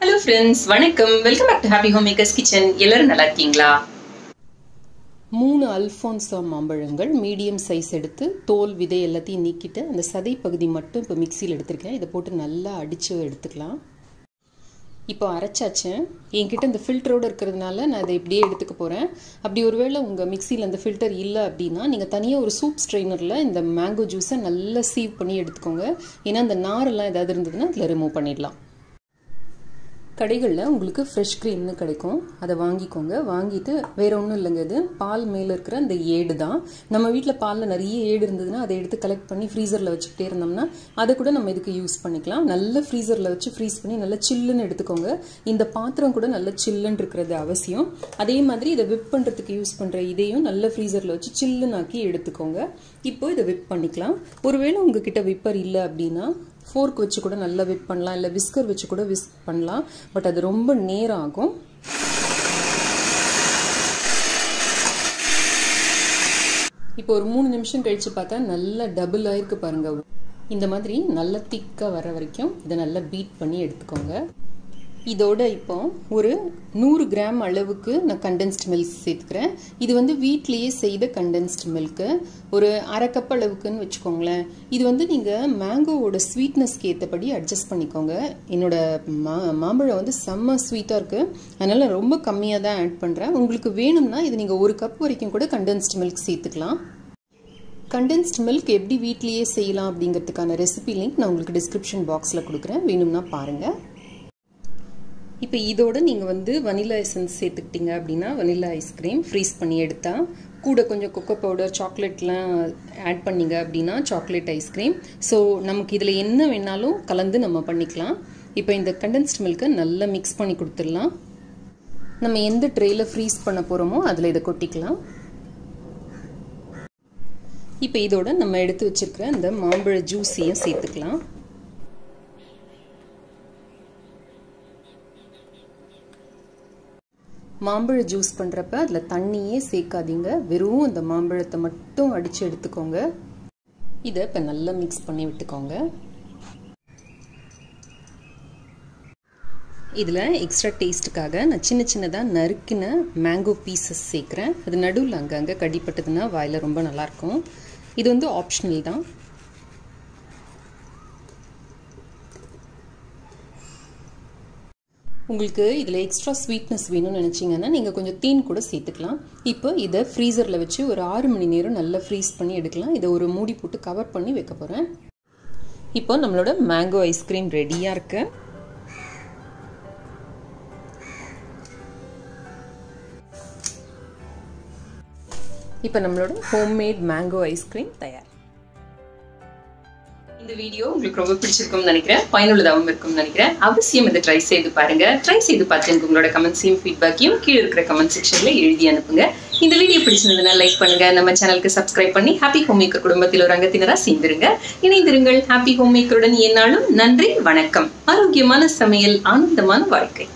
Hello friends, வணக்கம். Welcome back to Happy Homemakers Kitchen. எல்லாரும் நல்லா இருக்கீங்களா? 3 அல்ஃபோன்சா மாம்பழங்கள் மீடியம் சைஸ் எடுத்து தோல் விதை எல்லாத்தையும் நீக்கிட்டு அந்த சதை பகுதி மட்டும் இப்போ மிக்சியில் எடுத்திருக்கேன். இதை போட்டு நல்லா அடித்து எடுத்துக்கலாம். இப்போ அரைச்சாச்சு. என்கிட்ட இந்த ஃபில்டரோடு இருக்கிறதுனால நான் இதை இப்படியே எடுத்துக்க போகிறேன். அப்படி ஒருவேளை உங்கள் மிக்சியில் அந்த ஃபில்டர் இல்லை அப்படின்னா நீங்கள் தனியாக ஒரு சூப் ஸ்ட்ரெயினரில் இந்த மேங்கோ ஜூஸை நல்லா சீவ் பண்ணி எடுத்துக்கோங்க. ஏன்னா அந்த நாரெல்லாம் ஏதாவது இருந்ததுன்னா அதில் ரிமூவ் பண்ணிடலாம். கடைகளில் உங்களுக்கு ஃப்ரெஷ் க்ரீம்னு கிடைக்கும், அதை வாங்கிக்கோங்க. வாங்கிட்டு வேறு ஒன்றும் இல்லைங்க, இது பால் மேலே இருக்கிற அந்த ஏடு தான். நம்ம வீட்டில் பாலில் நிறைய ஏடு இருந்ததுன்னா அதை எடுத்து கலெக்ட் பண்ணி ஃப்ரீசரில் வச்சுக்கிட்டே இருந்தோம்னா அதை கூட நம்ம இதுக்கு யூஸ் பண்ணிக்கலாம். நல்ல ஃப்ரீசரில் வச்சு ஃப்ரீஸ் பண்ணி நல்லா சில்லுன்னு எடுத்துக்கோங்க. இந்த பாத்திரம் கூட நல்ல சில்லுன்னு இருக்கிறது அவசியம். அதே மாதிரி இதை விப் பண்ணுறதுக்கு யூஸ் பண்ணுற இதையும் நல்ல ஃப்ரீசரில் வச்சு சில்லுன்னு ஆக்கி எடுத்துக்கோங்க. இப்போ இதை விப் பண்ணிக்கலாம். ஒருவேளை உங்ககிட்ட விப்பர் இல்லை அப்படின்னா ஃபோர்க் வச்சு கூட நல்லா விப் பண்ணலாம், இல்லை விஸ்கர் வச்சு கூட விஸ்க் பண்ணலாம். பட் அது ரொம்ப நேரம் ஆகும். இப்போ ஒரு 3 நிமிஷம் கழிச்சு பார்த்தா நல்லா டபுள் ஆயிருக்கு பாருங்க. இந்த மாதிரி நல்லா திக்காக வர வரைக்கும் இதை நல்லா பீட் பண்ணி எடுத்துக்கோங்க. இதோட இப்போ ஒரு 100 கிராம் அளவுக்கு நான் கண்டென்ஸ்ட் மில்க் சேர்த்துக்கிறேன். இது வந்து வீட்லேயே செய்த கண்டென்ஸ்ட் மில்க்கு, ஒரு அரை கப் அளவுக்குன்னு வச்சுக்கோங்களேன். இது வந்து நீங்கள் மேங்கோவோட ஸ்வீட்னஸ்க்கு ஏற்றபடி அட்ஜஸ்ட் பண்ணிக்கோங்க. என்னோட மாம்பழம் வந்து செம்ம ஸ்வீட்டாக இருக்குது, அதனால் ரொம்ப கம்மியாக தான் ஆட் பண்ணுறேன். உங்களுக்கு வேணும்னா இது நீங்கள் 1 கப் வரைக்கும் கூட கண்டென்ஸ்ட் மில்க் சேர்த்துக்கலாம். கண்டென்ஸ்ட் மில்க் எப்படி வீட்லேயே செய்யலாம் அப்படிங்கிறதுக்கான ரெசிபி லிங்க் நான் உங்களுக்கு டிஸ்கிரிப்ஷன் பாக்ஸில் கொடுக்குறேன், வேணும்னா பாருங்கள். இப்போ இதோட நீங்கள் வந்து வனிலா எசன்ஸ் சேர்த்துக்கிட்டீங்க அப்படின்னா வனிலா ஐஸ்கிரீம் ஃப்ரீஸ் பண்ணி எடுத்தால், கூட கொஞ்சம் கொக்கோ பவுடர் சாக்லேட்லாம் ஆட் பண்ணிங்க அப்படின்னா சாக்லேட் ஐஸ்கிரீம். ஸோ நமக்கு இதில் என்ன வேணாலும் கலந்து நம்ம பண்ணிக்கலாம். இப்போ இந்த கண்டென்ஸ்ட் மில்க்கை நல்லா மிக்ஸ் பண்ணி கொடுத்துடலாம். நம்ம எந்த ட்ரேயில் ஃப்ரீஸ் பண்ண போகிறோமோ அதில் இதை கொட்டிக்கலாம். இப்போ இதோட நம்ம எடுத்து வச்சுருக்கிற இந்த மாம்பழ ஜூஸையும் சேர்த்துக்கலாம். மாம்பழ ஜூஸ் பண்ணுறப்ப அதில் தண்ணியே சேர்க்காதீங்க, வெறும் அந்த மாம்பழத்தை மட்டும் அடித்து எடுத்துக்கோங்க. இதை இப்போ நல்லா மிக்ஸ் பண்ணி விட்டுக்கோங்க. இதில் எக்ஸ்ட்ரா டேஸ்ட்டுக்காக நான் சின்ன சின்னதாக நறுக்கின மேங்கோ பீசஸ் சேர்க்குறேன். அது நடுவில் அங்கங்கே கடிப்பட்டதுன்னா வாயில் ரொம்ப நல்லாயிருக்கும். இது வந்து ஆப்ஷனல் தான். உங்களுக்கு இதில் எக்ஸ்ட்ரா ஸ்வீட்னஸ் வேணும்னு நினச்சிங்கன்னா நீங்கள் கொஞ்சம் தேன் கூட சேர்த்துக்கலாம். இப்போ இதை ஃப்ரீசரில் வச்சு ஒரு 6 மணி நேரம் நல்லா ஃப்ரீஸ் பண்ணி எடுக்கலாம். இதை ஒரு மூடி போட்டு கவர் பண்ணி வைக்க போகிறேன். இப்போ நம்மளோட மேங்கோ ஐஸ்கிரீம் ரெடியாக இருக்கு. இப்போ நம்மளோட ஹோம்மேட் மேங்கோ ஐஸ்கிரீம் தயார். இந்த வீடியோ உங்களுக்கு ரொம்ப பிடிச்சிருக்கும்னு நினைக்கிறேன், பயனுள்ளதாகவும் இருக்கும்னு நினைக்கிறேன். அவசியம் இதை ட்ரை செய்து பாருங்க. ட்ரை செய்து பார்த்து எனக்கு உங்களோட கமெண்ட்ஸையும் ஃபீட்பேக்கையும் கீழே இருக்கிற கமெண்ட் செக்ஷன்ல எழுதி அனுப்புங்க. இந்த வீடியோ பிடிச்சிருந்ததுன்னா லைக் பண்ணுங்க, நம்ம சேனலுக்கு சப்ஸ்கிரைப் பண்ணி ஹாப்பி ஹோம்மேக்கர் குடும்பத்தில் ஒரு அங்கத்தினராக சேர்ந்துருங்க. இணைந்திருங்கள் ஹாப்பி ஹோம்மேக்கருடன் எந்நாளும். நன்றி, வணக்கம். ஆரோக்கியமான சமையல், ஆனந்தமான வாழ்க்கை.